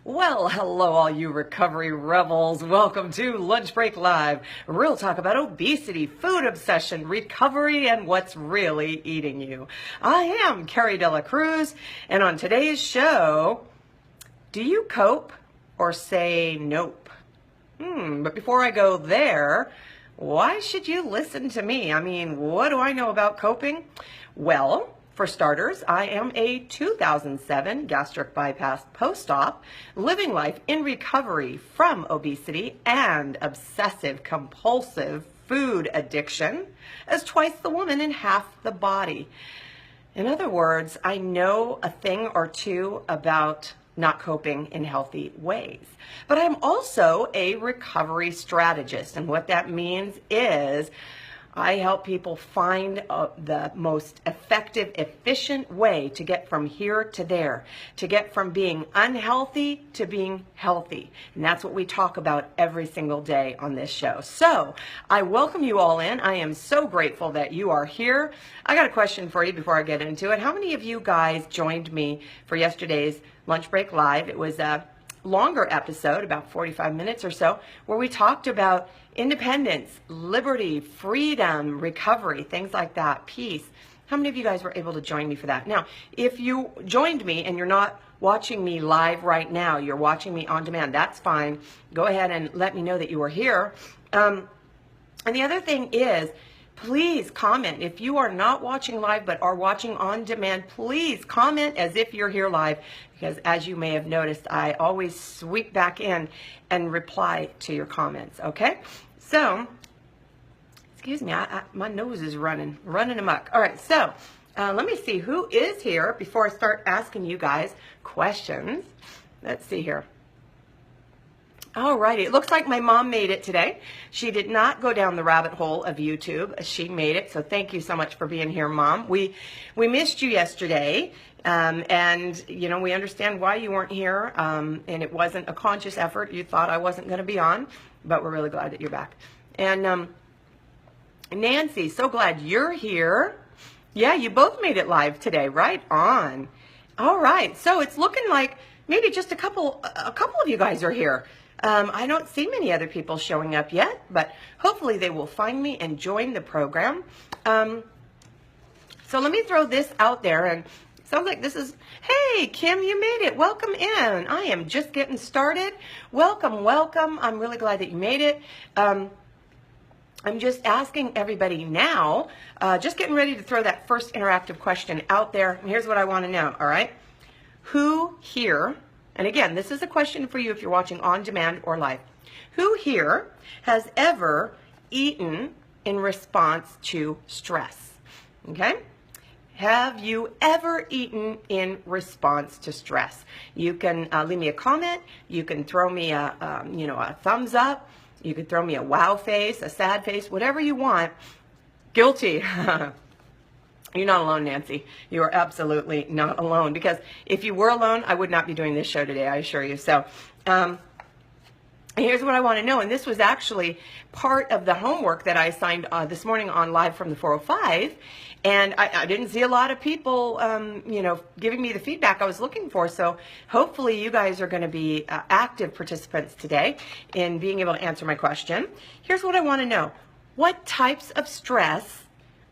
Well, hello, all you recovery rebels. Welcome to Lunch Break Live. Real talk about obesity, food obsession, recovery, and what's really eating you. I am Carrie Dela Cruz, and on today's show, do you cope or say nope? But before I go there, why should you listen to me? I mean, what do I know about coping? Well, for starters, I am a 2007 gastric bypass post-op, living life in recovery from obesity and obsessive compulsive food addiction as twice the woman and half the body. In other words, I know a thing or two about not coping in healthy ways. But I'm also a recovery strategist, and what that means is I help people find the most effective, efficient way to get from here to there, to get from being unhealthy to being healthy. And that's what we talk about every single day on this show. So I welcome you all in. I am so grateful that you are here. I got a question for you before I get into it. How many of you guys joined me for yesterday's Lunch Break Live? It was a longer episode, about 45 minutes or so, where we talked about independence, liberty, freedom, recovery, things like that, peace. How many of you guys were able to join me for that? Now, if you joined me and you're not watching me live right now, you're watching me on demand, that's fine. Go ahead and let me know that you are here. And the other thing is, please comment. If you are not watching live but are watching on demand, please comment as if you're here live, because as you may have noticed, I always sweep back in and reply to your comments, okay? So, excuse me, my nose is running amok. All right, so let me see who is here before I start asking you guys questions. Let's see here. All righty. It looks like my mom made it today. She did not go down the rabbit hole of YouTube. She made it. So thank you so much for being here, Mom. We missed you yesterday. And, you know, we understand why you weren't here. And it wasn't a conscious effort. You thought I wasn't going to be on. But we're really glad that you're back. And Nancy, so glad you're here. Yeah, you both made it live today. Right on. All right. So it's looking like maybe just a couple of you guys are here. I don't see many other people showing up yet, but hopefully they will find me and join the program. So let me throw this out there, and it sounds like this is, hey, Kim, you made it. Welcome in. I am just getting started. Welcome, welcome. I'm really glad that you made it. I'm just asking everybody now, just getting ready to throw that first interactive question out there. And here's what I want to know, all right? Who here, and again, this is a question for you if you're watching on demand or live. Who here has ever eaten in response to stress? Okay? Have you ever eaten in response to stress? You can leave me a comment. You can throw me a thumbs up. You can throw me a wow face, a sad face, whatever you want. Guilty. You're not alone, Nancy. You are absolutely not alone, because if you were alone, I would not be doing this show today, I assure you. So here's what I want to know, and this was actually part of the homework that I assigned this morning on Live from the 405, and I didn't see a lot of people, giving me the feedback I was looking for, so hopefully you guys are going to be active participants today in being able to answer my question. Here's what I want to know. What types of stress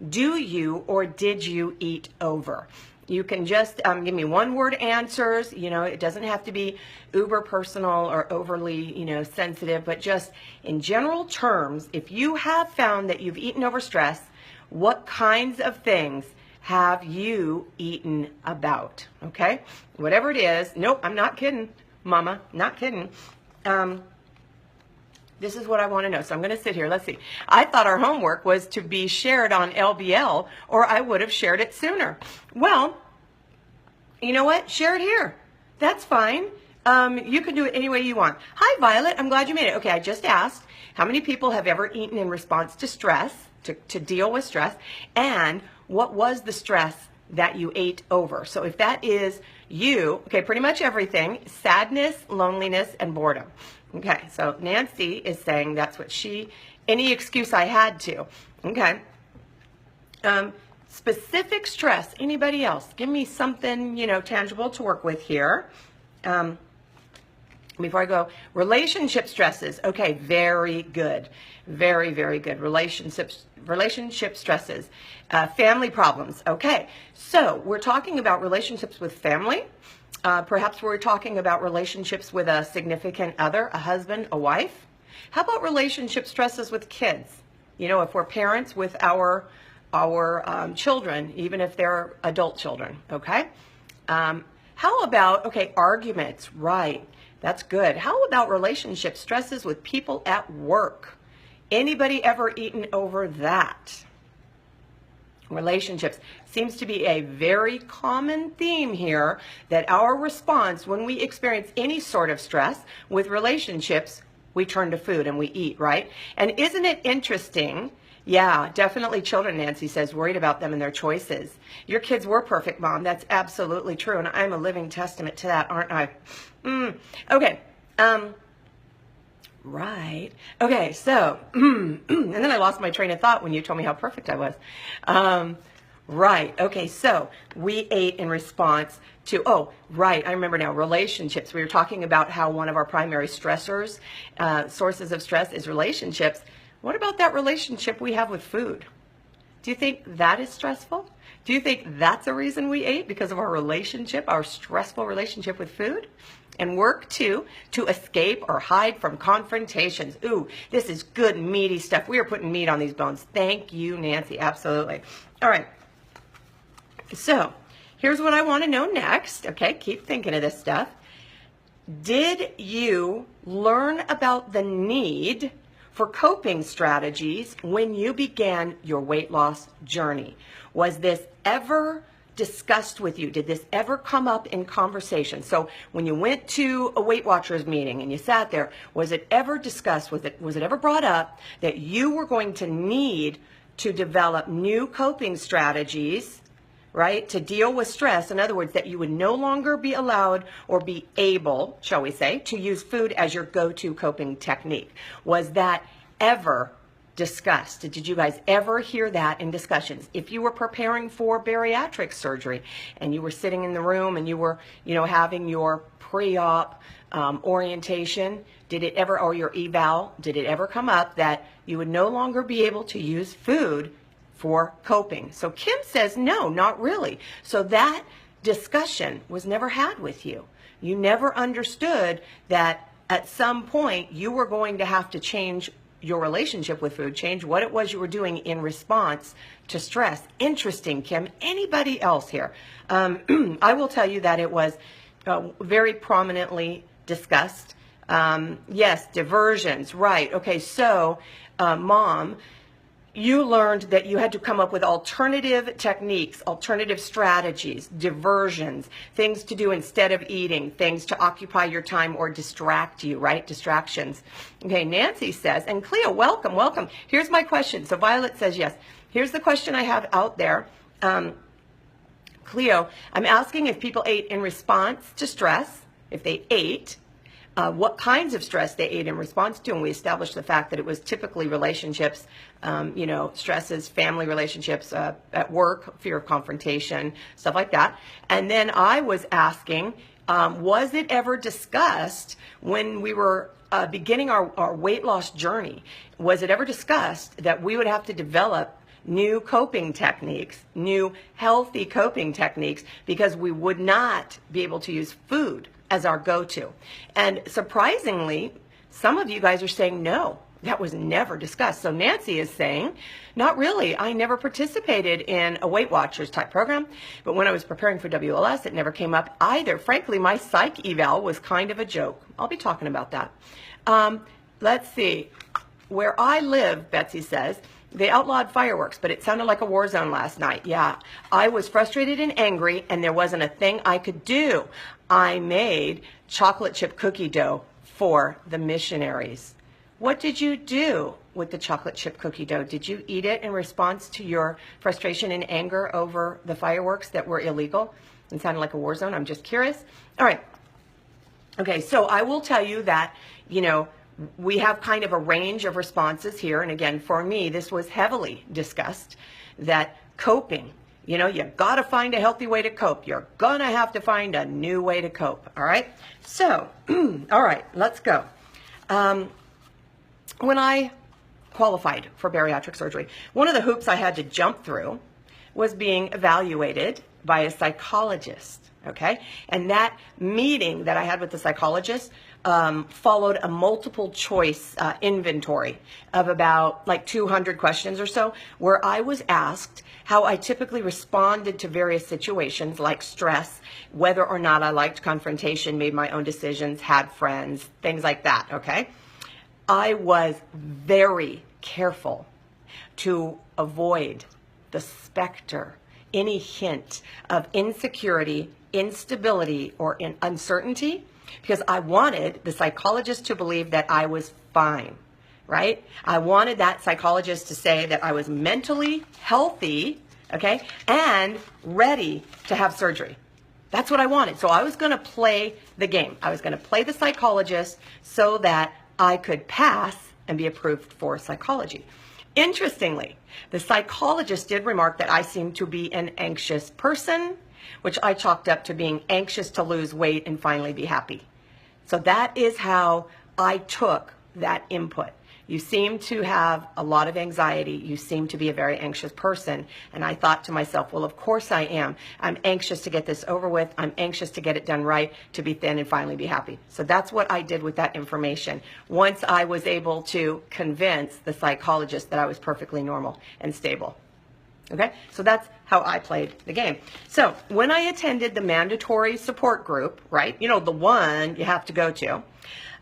do you or did you eat over? You can just give me one-word answers. You know, it doesn't have to be uber personal or overly, sensitive, but just in general terms, if you have found that you've eaten over stress, what kinds of things have you eaten about? Okay? Whatever it is. Nope, I'm not kidding, Mama. Not kidding. This is what I want to know. So I'm going to sit here. Let's see. I thought our homework was to be shared on LBL, or I would have shared it sooner. Well, you know what? Share it here. That's fine. You can do it any way you want. Hi, Violet. I'm glad you made it. Okay, I just asked how many people have ever eaten in response to stress, to deal with stress, and what was the stress that you ate over? So if that is you, okay, pretty much everything, sadness, loneliness, and boredom. Okay, so Nancy is saying that's what any excuse I had to. Okay. Specific stress. Anybody else? Give me something, tangible to work with here. Before I go, relationship stresses. Okay, very good. Very, very good. Relationship stresses. Family problems. Okay, so we're talking about relationships with family. Perhaps we're talking about relationships with a significant other, a husband, a wife. How about relationship stresses with kids? You know, if we're parents with our children, even if they're adult children, okay? How about, okay, arguments, right? That's good. How about relationship stresses with people at work? Anybody ever eaten over that? Relationships seems to be a very common theme here, that our response when we experience any sort of stress with relationships, we turn to food and we eat, right? And isn't it interesting? Yeah, definitely children, Nancy says, worried about them and their choices. Your kids were perfect, Mom. That's absolutely true, and I'm a living testament to that, aren't I? Okay. Right. Okay, so, and then I lost my train of thought when you told me how perfect I was. Right. Okay, so we ate in response to, oh, right, I remember now, relationships. We were talking about how one of our primary stressors, sources of stress is relationships. What about that relationship we have with food? Do you think that is stressful? Do you think that's a reason we ate, because of our relationship, our stressful relationship with food? And work, too, to escape or hide from confrontations. Ooh, this is good, meaty stuff. We are putting meat on these bones. Thank you, Nancy. Absolutely. All right. So here's what I want to know next. Okay, keep thinking of this stuff. Did you learn about the need for coping strategies when you began your weight loss journey? Was this ever discussed with you? Did this ever come up in conversation? So when you went to a Weight Watchers meeting and you sat there, was it ever discussed, was it ever brought up that you were going to need to develop new coping strategies, right, to deal with stress? In other words, that you would no longer be allowed or be able, shall we say, to use food as your go-to coping technique. Was that ever discussed? Did you guys ever hear that in discussions? If you were preparing for bariatric surgery and you were sitting in the room and you were, having your pre-op orientation, did it ever, or your eval, did it ever come up that you would no longer be able to use food for coping? So Kim says, no, not really. So that discussion was never had with you. You never understood that at some point you were going to have to change your relationship with food, change what it was you were doing in response to stress. Interesting, Kim. Anybody else here? I will tell you that it was very prominently discussed. Yes, diversions, right. Okay, so Mom, you learned that you had to come up with alternative techniques, alternative strategies, diversions, things to do instead of eating, things to occupy your time or distract you, right? Distractions. Okay, Nancy says, and Cleo, welcome, welcome. Here's my question. So Violet says yes. Here's the question I have out there. Cleo, I'm asking if people ate in response to stress, if they ate, what kinds of stress they ate in response to, and we established the fact that it was typically relationships, stresses, family relationships, at work, fear of confrontation, stuff like that. And then I was asking, was it ever discussed when we were beginning our weight loss journey, was it ever discussed that we would have to develop new coping techniques, new healthy coping techniques, because we would not be able to use food as our go-to? And surprisingly, some of you guys are saying no, that was never discussed. So Nancy is saying, not really. I never participated in a Weight Watchers type program, but when I was preparing for WLS, it never came up either. Frankly, my psych eval was kind of a joke. I'll be talking about that. Let's see. Where I live, Betsy says, they outlawed fireworks, but it sounded like a war zone last night. Yeah, I was frustrated and angry, and there wasn't a thing I could do. I made chocolate chip cookie dough for the missionaries. What did you do with the chocolate chip cookie dough? Did you eat it in response to your frustration and anger over the fireworks that were illegal and sounded like a war zone? I'm just curious. All right. Okay, so I will tell you that, we have kind of a range of responses here. And again, for me, this was heavily discussed, that coping, You know, you got to find a healthy way to cope. You're going to have to find a new way to cope. All right. So, all right, let's go. When I qualified for bariatric surgery, one of the hoops I had to jump through was being evaluated by a psychologist. Okay. And that meeting that I had with the psychologist followed a multiple choice inventory of about like 200 questions or so, where I was asked how I typically responded to various situations like stress, whether or not I liked confrontation, made my own decisions, had friends, things like that. Okay. I was very careful to avoid the specter, any hint of insecurity, instability, or uncertainty, because I wanted the psychologist to believe that I was fine, right? I wanted that psychologist to say that I was mentally healthy, okay, and ready to have surgery. That's what I wanted. So I was going to play the game. I was going to play the psychologist so that I could pass and be approved for psychology. Interestingly, the psychologist did remark that I seemed to be an anxious person, which I chalked up to being anxious to lose weight and finally be happy. So that is how I took that input. You seem to have a lot of anxiety. You seem to be a very anxious person. And I thought to myself, well, of course I am. I'm anxious to get this over with. I'm anxious to get it done right, to be thin and finally be happy. So that's what I did with that information. Once I was able to convince the psychologist that I was perfectly normal and stable. Okay, so that's how I played the game. So when I attended the mandatory support group, right, you know, the one you have to go to,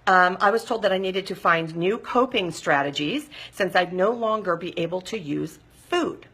I was told that I needed to find new coping strategies since I'd no longer be able to use food.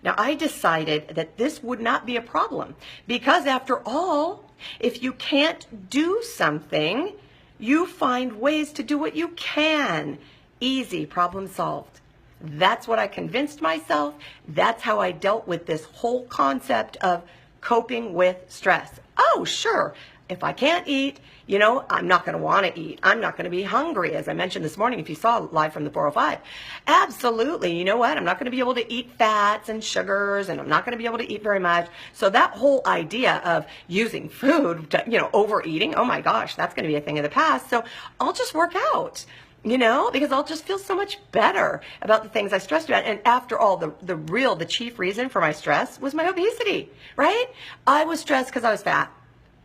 Now, I decided that this would not be a problem because, after all, if you can't do something, you find ways to do what you can. Easy, problem solved. That's what I convinced myself. That's how I dealt with this whole concept of coping with stress. Oh, sure. If I can't eat, you know, I'm not going to want to eat. I'm not going to be hungry, as I mentioned this morning, if you saw live from the 405. Absolutely. You know what? I'm not going to be able to eat fats and sugars, and I'm not going to be able to eat very much. So that whole idea of using food to, you know, overeating, oh my gosh, that's going to be a thing of the past. So I'll just work out. You know, because I'll just feel so much better about the things I stressed about. And after all, the chief reason for my stress was my obesity, right? I was stressed because I was fat.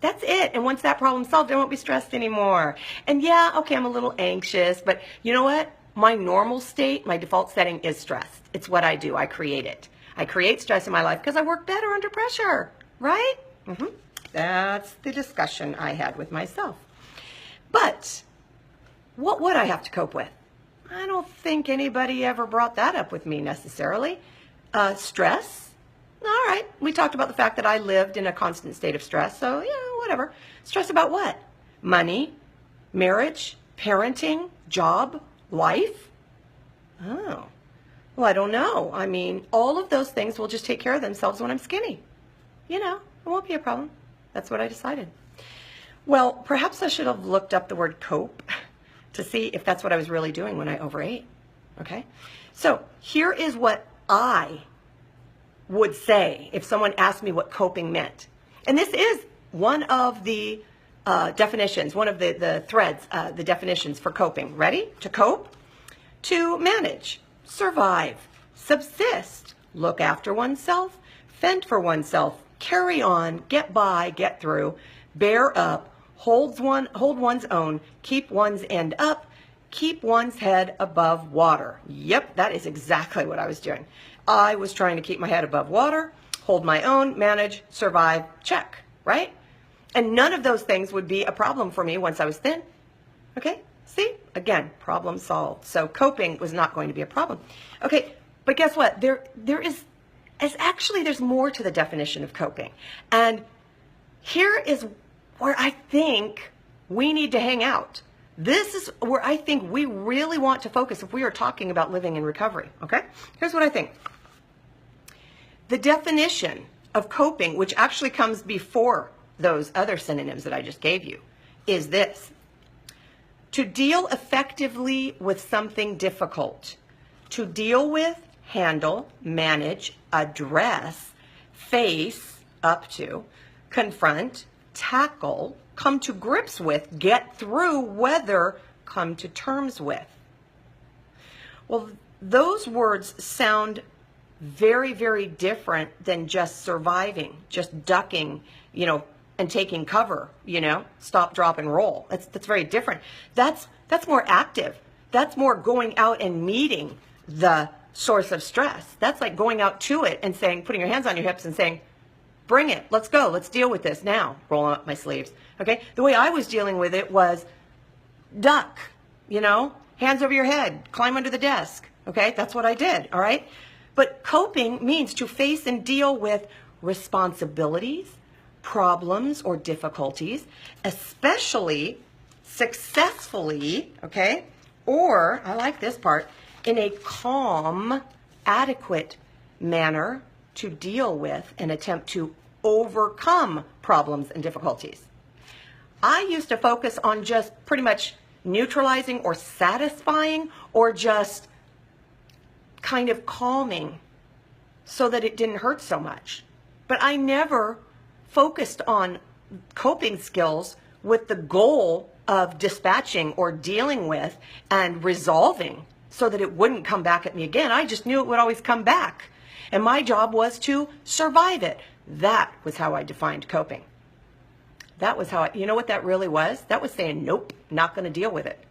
That's it. And once that problem's solved, I won't be stressed anymore. And yeah, okay, I'm a little anxious, but you know what? My normal state, my default setting is stress. It's what I do. I create it. I create stress in my life because I work better under pressure, right? That's the discussion I had with myself. But what would I have to cope with? I don't think anybody ever brought that up with me necessarily. Stress? All right. We talked about the fact that I lived in a constant state of stress. So, yeah, whatever. Stress about what? Money, marriage, parenting, job, life? Oh, well, I don't know. I mean, all of those things will just take care of themselves when I'm skinny. You know, it won't be a problem. That's what I decided. Well, perhaps I should have looked up the word cope to see if that's what I was really doing when I overate. Okay? So here is what I would say if someone asked me what coping meant. And this is one of the definitions, one of the threads, the definitions for coping. Ready? To cope, to manage, survive, subsist, look after oneself, fend for oneself, carry on, get by, get through, bear up, hold one's own, keep one's end up, keep one's head above water. Yep, that is exactly what I was doing. I was trying to keep my head above water, hold my own, manage, survive, check, right? And none of those things would be a problem for me once I was thin. Okay, see? Again, problem solved. So coping was not going to be a problem. Okay, but guess what? There's more to the definition of coping. And here is where I think we need to hang out. This is where I think we really want to focus if we are talking about living in recovery, okay? Here's what I think. The definition of coping, which actually comes before those other synonyms that I just gave you, is this: to deal effectively with something difficult, to deal with, handle, manage, address, face, up to, confront, tackle, come to grips with, get through, weather, come to terms with. Well, those words sound very, very different than just surviving, just ducking, and taking cover, stop, drop, and roll. That's very different. That's more active. That's more going out and meeting the source of stress. That's like going out to it and saying, putting your hands on your hips and saying, bring it, let's go, let's deal with this now, rolling up my sleeves. Okay, the way I was dealing with it was duck, hands over your head, climb under the desk. Okay, that's what I did, all right? But coping means to face and deal with responsibilities, problems, or difficulties, especially successfully, okay? Or, I like this part, in a calm, adequate manner to deal with and attempt to overcome problems and difficulties. I used to focus on just pretty much neutralizing or satisfying or just kind of calming so that it didn't hurt so much. But I never focused on coping skills with the goal of dispatching or dealing with and resolving so that it wouldn't come back at me again. I just knew it would always come back. And my job was to survive it. That was how I defined coping. That was how you know what that really was? That was saying, nope, not going to deal with it.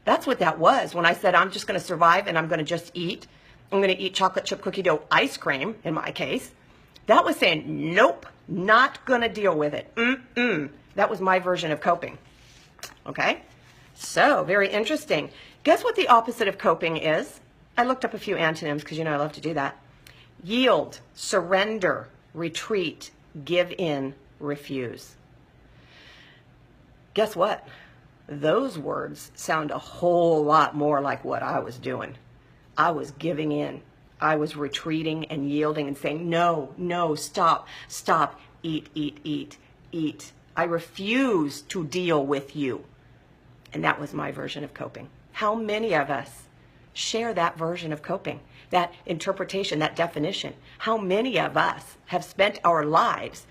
That's what that was when I said, I'm just going to survive and I'm going to just eat. I'm going to eat chocolate chip cookie dough ice cream, in my case. That was saying, nope, not going to deal with it. That was my version of coping. Okay? So, very interesting. Guess what the opposite of coping is? I looked up a few antonyms because I love to do that. Yield, surrender, retreat, give in, refuse. Guess what? Those words sound a whole lot more like what I was doing. I was giving in. I was retreating and yielding and saying, no, no, stop, stop, eat, eat, eat, eat. I refuse to deal with you. And that was my version of coping. How many of us share that version of coping, that interpretation, that definition? How many of us have spent our lives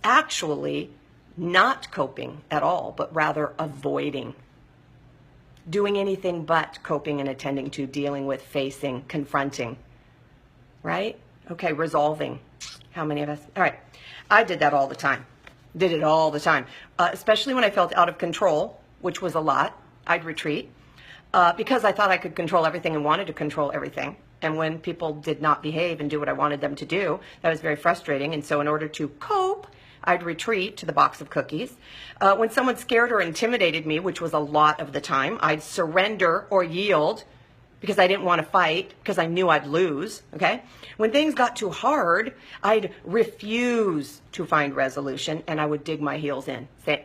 actually not coping at all, but rather avoiding, doing anything but coping and attending to, dealing with, facing, confronting, right? Okay, resolving. How many of us? All right, I did that all the time. Did it all the time, especially when I felt out of control, which was a lot. I'd retreat because I thought I could control everything and wanted to control everything. And when people did not behave and do what I wanted them to do, that was very frustrating. And so in order to cope, I'd retreat to the box of cookies. When someone scared or intimidated me, which was a lot of the time, I'd surrender or yield because I didn't want to fight, because I knew I'd lose, okay? When things got too hard, I'd refuse to find resolution, and I would dig my heels in, say,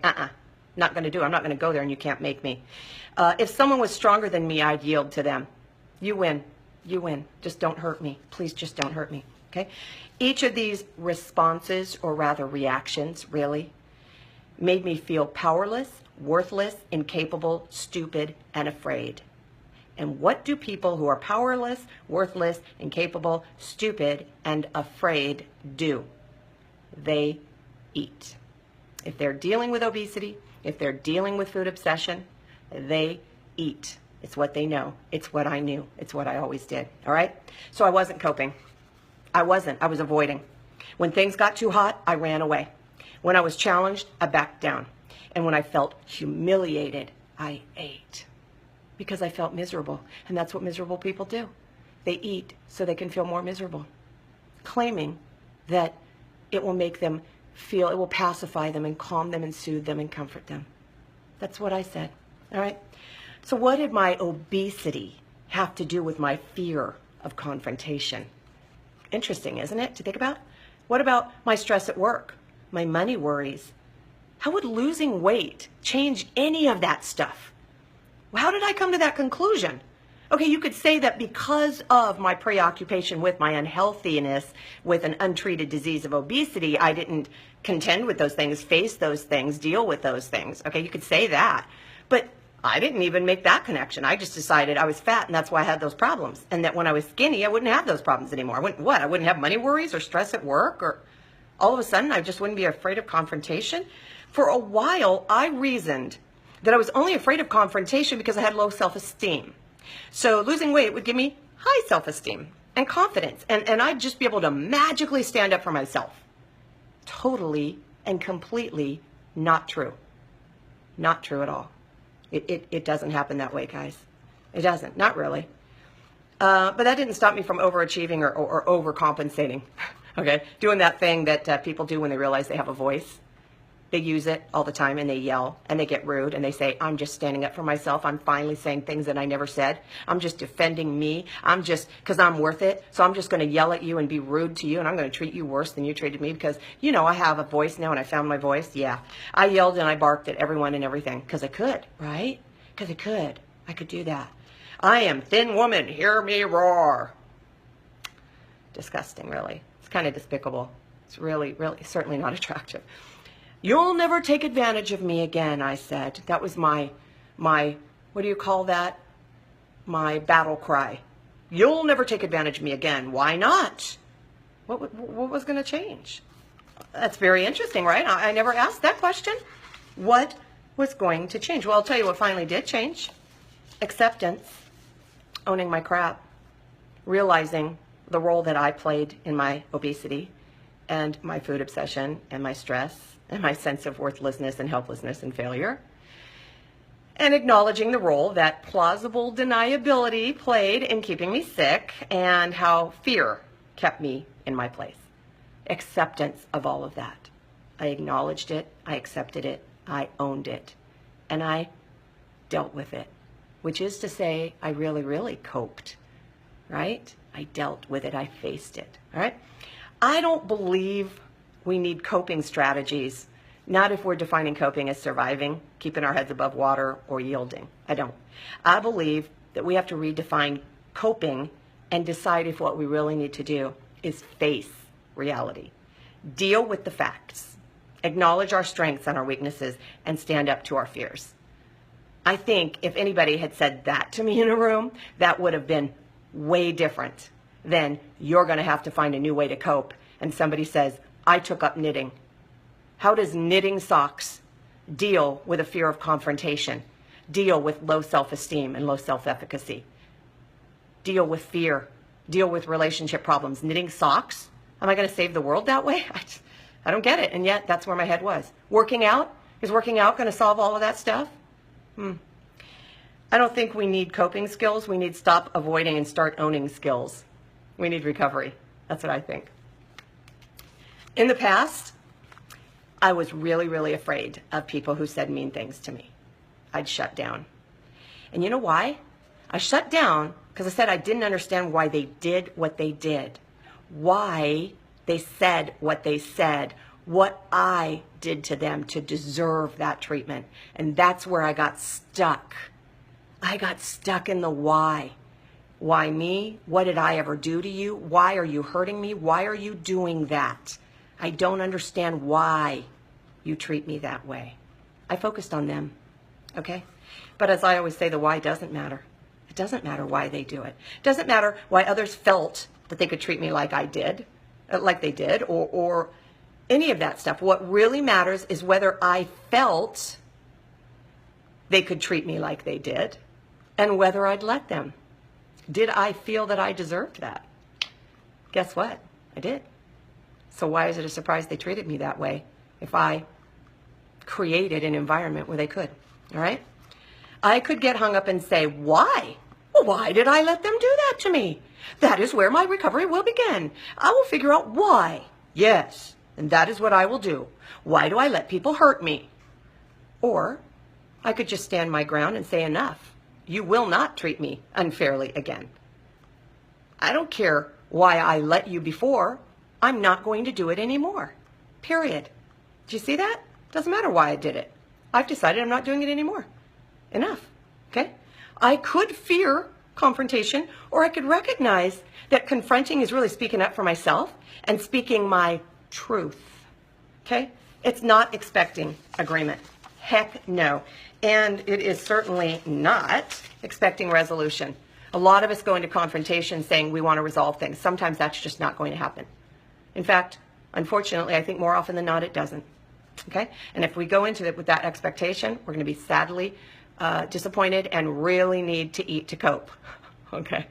not going to do it. I'm not going to go there, and you can't make me. If someone was stronger than me, I'd yield to them. You win. You win. Just don't hurt me. Please just don't hurt me, okay? Each of these responses, or rather reactions, really, made me feel powerless, worthless, incapable, stupid, and afraid. And what do people who are powerless, worthless, incapable, stupid, and afraid do? They eat. If they're dealing with obesity, if they're dealing with food obsession, they eat. It's what they know. It's what I knew. It's what I always did. All right? So I wasn't coping. I wasn't. I was avoiding. When things got too hot, I ran away. When I was challenged, I backed down. And when I felt humiliated, I ate. Because I felt miserable. And that's what miserable people do. They eat so they can feel more miserable, claiming that it will make them feel, it will pacify them and calm them and soothe them and comfort them. That's what I said. All right? So what did my obesity have to do with my fear of confrontation? Interesting, isn't it, to think about? What about my stress at work, my money worries? How would losing weight change any of that stuff? How did I come to that conclusion? Okay, you could say that because of my preoccupation with my unhealthiness, with an untreated disease of obesity, I didn't contend with those things, face those things, deal with those things. Okay, you could say that. But I didn't even make that connection. I just decided I was fat and that's why I had those problems. And that when I was skinny, I wouldn't have those problems anymore. I wouldn't have money worries or stress at work, or all of a sudden I just wouldn't be afraid of confrontation. For a while, I reasoned that I was only afraid of confrontation because I had low self-esteem. So losing weight would give me high self-esteem and confidence. And I'd just be able to magically stand up for myself. Totally and completely not true. Not true at all. It doesn't happen that way, guys. It doesn't. Not really. But that didn't stop me from overachieving or overcompensating. Okay? Doing that thing that people do when they realize they have a voice. They use it all the time and they yell and they get rude and they say, I'm just standing up for myself. I'm finally saying things that I never said. I'm just defending me. Because I'm worth it. So I'm just going to yell at you and be rude to you, and I'm going to treat you worse than you treated me because, you know, I have a voice now and I found my voice. Yeah. I yelled and I barked at everyone and everything because I could, right? Because I could. I could do that. I am thin woman. Hear me roar. Disgusting, really. It's kind of despicable. It's really, really, certainly not attractive. You'll never take advantage of me again, I said. That was my, what do you call that? My battle cry. You'll never take advantage of me again. Why not? What was going to change? That's very interesting, right? I never asked that question. What was going to change? Well, I'll tell you what finally did change. Acceptance. Owning my crap. Realizing the role that I played in my obesity and my food obsession and my stress and my sense of worthlessness and helplessness and failure. And acknowledging the role that plausible deniability played in keeping me sick and how fear kept me in my place. Acceptance of all of that. I acknowledged it, I accepted it, I owned it, and I dealt with it. Which is to say, I really, really coped, right? I dealt with it, I faced it, all right? I don't believe we need coping strategies, not if we're defining coping as surviving, keeping our heads above water, or yielding. I don't. I believe that we have to redefine coping and decide if what we really need to do is face reality, deal with the facts, acknowledge our strengths and our weaknesses, and stand up to our fears. I think if anybody had said that to me in a room, that would have been way different than you're going to have to find a new way to cope. And somebody says, I took up knitting. How does knitting socks deal with a fear of confrontation, deal with low self-esteem and low self-efficacy, deal with fear, deal with relationship problems? Knitting socks? Am I going to save the world that way? I don't get it. And yet that's where my head was. Working out? Is working out going to solve all of that stuff? I don't think we need coping skills. We need stop avoiding and start owning skills. We need recovery. That's what I think. In the past, I was really, really afraid of people who said mean things to me. I'd shut down. And you know why? I shut down because I said I didn't understand why they did what they did, why they said what they said, what I did to them to deserve that treatment. And that's where I got stuck. I got stuck in the why. Why me? What did I ever do to you? Why are you hurting me? Why are you doing that? I don't understand why you treat me that way. I focused on them, okay? But as I always say, the why doesn't matter. It doesn't matter why they do it. It doesn't matter why others felt that they could treat me like I did, like they did, or any of that stuff. What really matters is whether I felt they could treat me like they did and whether I'd let them. Did I feel that I deserved that? Guess what? I did. So why is it a surprise they treated me that way if I created an environment where they could? All right? I could get hung up and say, why? Well, why did I let them do that to me? That is where my recovery will begin. I will figure out why. Yes, and that is what I will do. Why do I let people hurt me? Or I could just stand my ground and say, enough. You will not treat me unfairly again. I don't care why I let you before. I'm not going to do it anymore. Period. Did you see that? Doesn't matter why I did it. I've decided I'm not doing it anymore. Enough. Okay? I could fear confrontation, or I could recognize that confronting is really speaking up for myself and speaking my truth. Okay? It's not expecting agreement. Heck no. And it is certainly not expecting resolution. A lot of us go into confrontation saying we want to resolve things. Sometimes that's just not going to happen. In fact, unfortunately, I think more often than not it doesn't. Okay? And if we go into it with that expectation, we're going to be sadly disappointed and really need to eat to cope. Okay?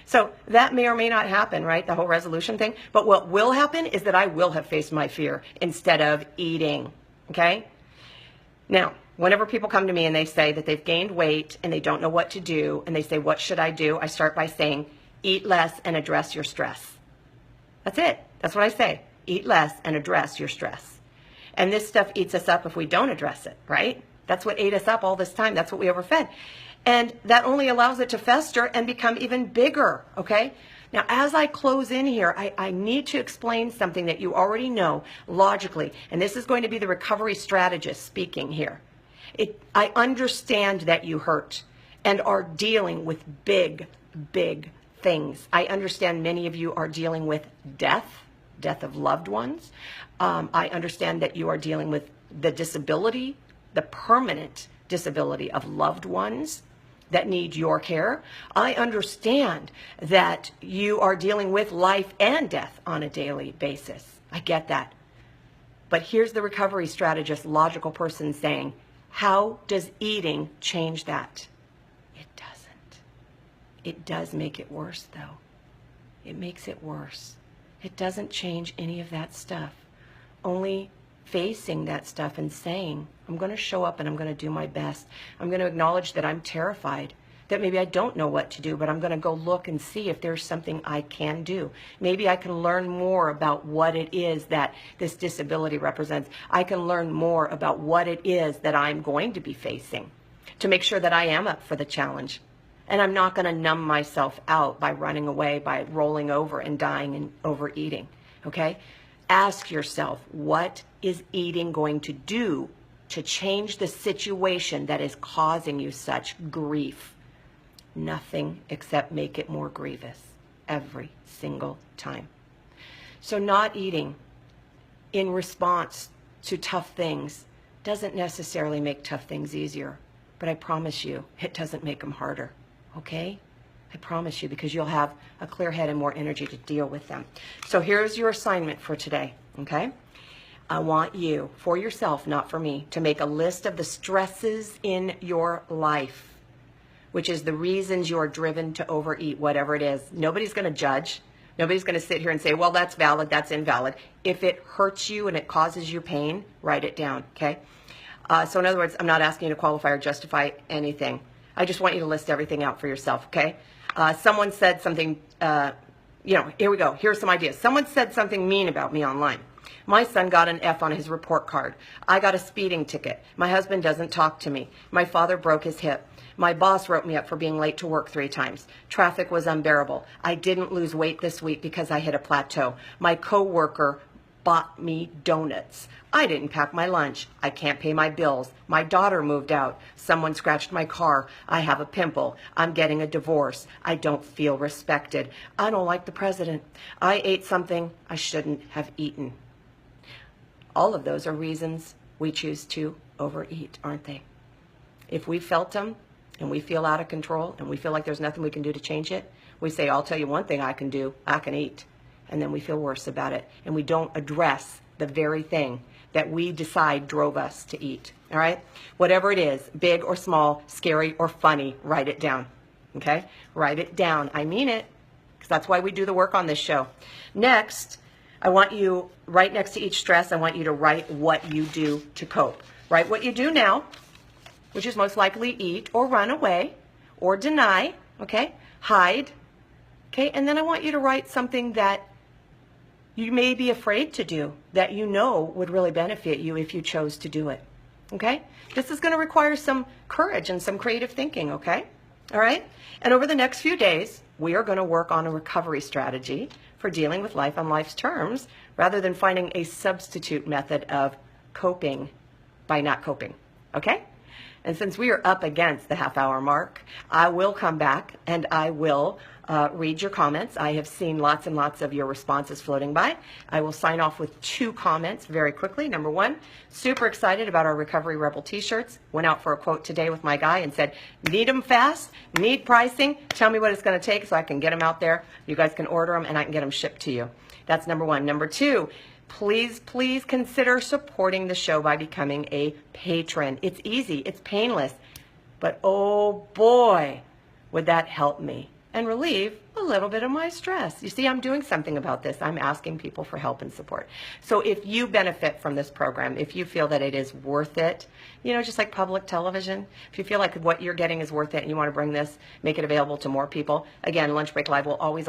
So that may or may not happen, right? The whole resolution thing. But what will happen is that I will have faced my fear instead of eating. Okay? Now, whenever people come to me and they say that they've gained weight and they don't know what to do, and they say, what should I do? I start by saying, eat less and address your stress. That's it. That's what I say. Eat less and address your stress. And this stuff eats us up if we don't address it, right? That's what ate us up all this time. That's what we overfed. And that only allows it to fester and become even bigger, okay? Now, as I close in here, I need to explain something that you already know logically. And this is going to be the recovery strategist speaking here. I understand that you hurt and are dealing with big, big things. I understand many of you are dealing with death of loved ones. I understand that you are dealing with the disability, the permanent disability of loved ones that need your care. I understand that you are dealing with life and death on a daily basis. I get that. But here's the recovery strategist, logical person saying, how does eating change that? It doesn't. It does make it worse, though. It makes it worse. It doesn't change any of that stuff. Only facing that stuff and saying, I'm going to show up and I'm going to do my best. I'm going to acknowledge that I'm terrified, that maybe I don't know what to do, but I'm going to go look and see if there's something I can do. Maybe I can learn more about what it is that this disability represents. I can learn more about what it is that I'm going to be facing to make sure that I am up for the challenge. And I'm not going to numb myself out by running away, by rolling over and dying and overeating, okay? Ask yourself, what is eating going to do to change the situation that is causing you such grief? Nothing except make it more grievous every single time. So not eating in response to tough things doesn't necessarily make tough things easier, but I promise you it doesn't make them harder, okay? I promise you, because you'll have a clear head and more energy to deal with them. So here's your assignment for today, okay? I want you, for yourself, not for me, to make a list of the stresses in your life, which is the reasons you're driven to overeat, whatever it is. Nobody's going to judge. Nobody's going to sit here and say, well, that's valid, that's invalid. If it hurts you and it causes you pain, write it down, okay? So in other words, I'm not asking you to qualify or justify anything. I just want you to list everything out for yourself, okay? Someone said something, here we go. Here's some ideas. Someone said something mean about me online. My son got an F on his report card. I got a speeding ticket. My husband doesn't talk to me. My father broke his hip. My boss wrote me up for being late to work 3 times. Traffic was unbearable. I didn't lose weight this week because I hit a plateau. My coworker bought me donuts. I didn't pack my lunch. I can't pay my bills. My daughter moved out. Someone scratched my car. I have a pimple. I'm getting a divorce. I don't feel respected. I don't like the president. I ate something I shouldn't have eaten. All of those are reasons we choose to overeat, aren't they? If we felt them and we feel out of control and we feel like there's nothing we can do to change it, we say, I'll tell you one thing I can do. I can eat. And then we feel worse about it. And we don't address the very thing that we decide drove us to eat. All right? Whatever it is, big or small, scary or funny, write it down. Okay? Write it down. I mean it, because that's why we do the work on this show. Next, I want you, right next to each stress, I want you to write what you do to cope. Write what you do now, which is most likely eat or run away or deny, okay? Hide, okay? And then I want you to write something that you may be afraid to do that you know would really benefit you if you chose to do it, okay? This is going to require some courage and some creative thinking, okay? All right? And over the next few days, we are going to work on a recovery strategy for dealing with life on life's terms rather than finding a substitute method of coping by not coping, okay? And since we are up against the half-hour mark, I will come back and I will read your comments. I have seen lots and lots of your responses floating by. I will sign off with 2 comments very quickly. Number 1, super excited about our Recovery Rebel t-shirts. Went out for a quote today with my guy and said, need them fast, need pricing, tell me what it's going to take so I can get them out there. You guys can order them and I can get them shipped to you. That's number 1. Number 2, please consider supporting the show by becoming a patron. It's easy, it's painless, but oh boy, would that help me and relieve a little bit of my stress. You see, I'm doing something about this. I'm asking people for help and support. So if you benefit from this program, if you feel that it is worth it, you know, just like public television, if you feel like what you're getting is worth it and you want to bring this, make it available to more people, again, Lunch Break Live will always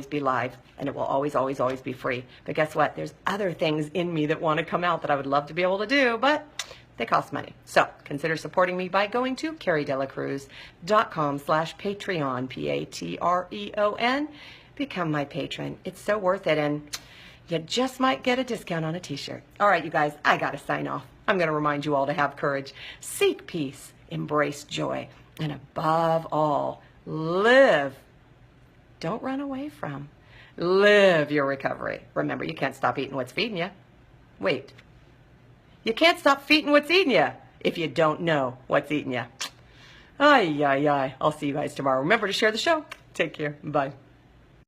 be live, and it will always be free. But guess what? There's other things in me that want to come out that I would love to be able to do, but they cost money. So consider supporting me by going to CarrieDelacruz.com/Patreon, Patreon. Become my patron. It's so worth it, and you just might get a discount on a t-shirt. All right, you guys, I got to sign off. I'm going to remind you all to have courage, seek peace, embrace joy, and above all, live. Don't run away from. Live your recovery. Remember, you can't stop eating what's feeding you. Wait. You can't stop feeding what's eating you if you don't know what's eating you. Ay. I'll see you guys tomorrow. Remember to share the show. Take care. Bye.